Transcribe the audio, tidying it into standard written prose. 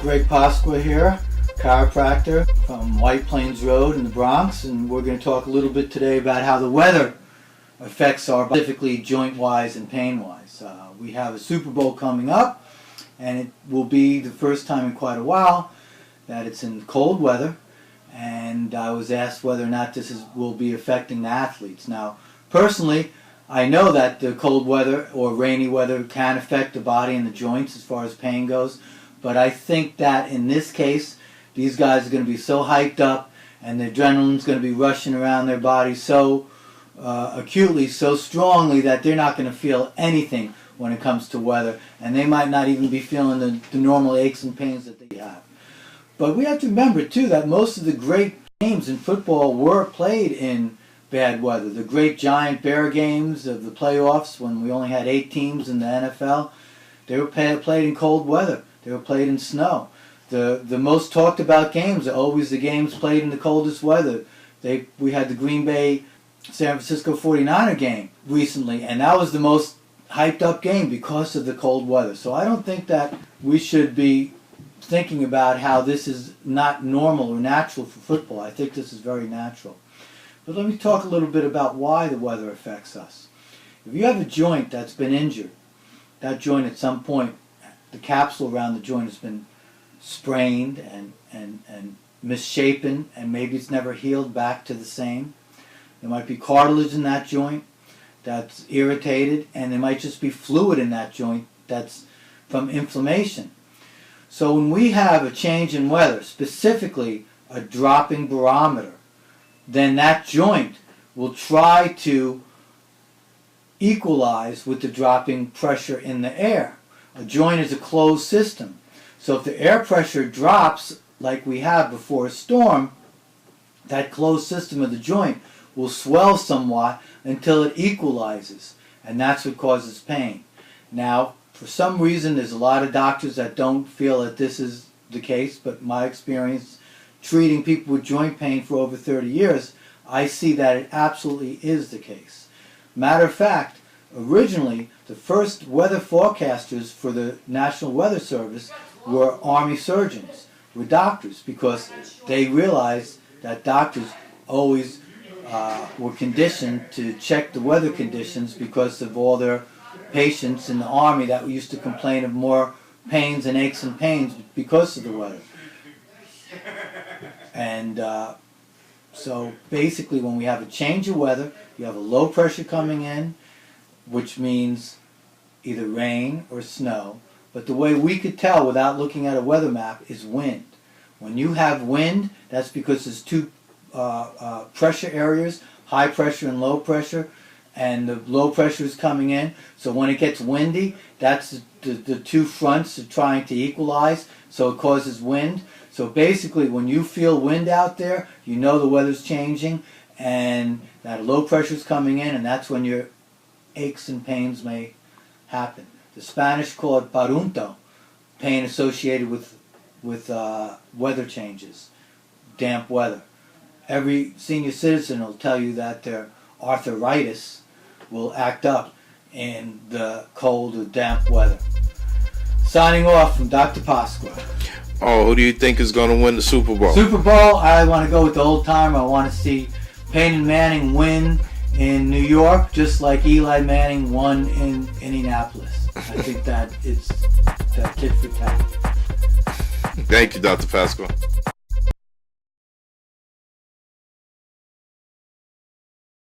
Greg Pasqua here, chiropractor from White Plains Road in the Bronx, and we're going to talk a little bit today about how the weather affects our body, specifically joint-wise and pain-wise. We have a Super Bowl coming up, and it will be the first time in quite a while that it's in cold weather, and I was asked whether or not this will be affecting the athletes. Now, personally, I know that the cold weather or rainy weather can affect the body and the joints as far as pain goes, but I think that in this case, these guys are going to be so hyped up and the adrenaline's going to be rushing around their body so acutely, so strongly that they're not going to feel anything when it comes to weather, and they might not even be feeling the normal aches and pains that they have. But we have to remember, too, that most of the great games in football were played in bad weather. The great giant bear games of the playoffs when we only had 8 teams in the NFL, they were played in cold weather. They were played in snow. The most talked about games are always the games played in the coldest weather. We had the Green Bay San Francisco 49er game recently, and that was the most hyped up game because of the cold weather. So I don't think that we should be thinking about how this is not normal or natural for football. I think this is very natural. But let me talk a little bit about why the weather affects us. If you have a joint that's been injured, that joint at some point, the capsule around the joint has been sprained and misshapen, and maybe it's never healed back to the same. There might be cartilage in that joint that's irritated, and there might just be fluid in that joint that's from inflammation. So when we have a change in weather, specifically a dropping barometer, then that joint will try to equalize with the dropping pressure in the air. A joint is a closed system. So if the air pressure drops like we have before a storm, that closed system of the joint will swell somewhat until it equalizes, and that's what causes pain. Now, for some reason, there's a lot of doctors that don't feel that this is the case, but my experience treating people with joint pain for over 30 years, I see that it absolutely is the case. Matter of fact, originally, the first weather forecasters for the National Weather Service were Army surgeons, were doctors, because they realized that doctors always were conditioned to check the weather conditions because of all their patients in the Army that used to complain of more pains and aches and pains because of the weather. And so basically when we have a change of weather, you have a low pressure coming in, which means either rain or snow. But the way we could tell without looking at a weather map is wind. When you have wind, that's because there's two pressure areas, high pressure and low pressure, and the low pressure is coming in. So when it gets windy, that's the two fronts are trying to equalize, so it causes wind. So basically when you feel wind out there, you know the weather's changing and that low pressure is coming in, and that's when your aches and pains may happen. The Spanish call it parunto, pain associated with weather changes, damp weather. Every senior citizen will tell you that their arthritis will act up in the cold or damp weather. Signing off from Dr. Pasqua. Oh, who do you think is going to win the Super Bowl? Super Bowl, I want to go with the old timer. I want to see Peyton Manning win in New York, just like Eli Manning won in Indianapolis. I think that it's that tit for tat. Thank you, Dr. Pasqua.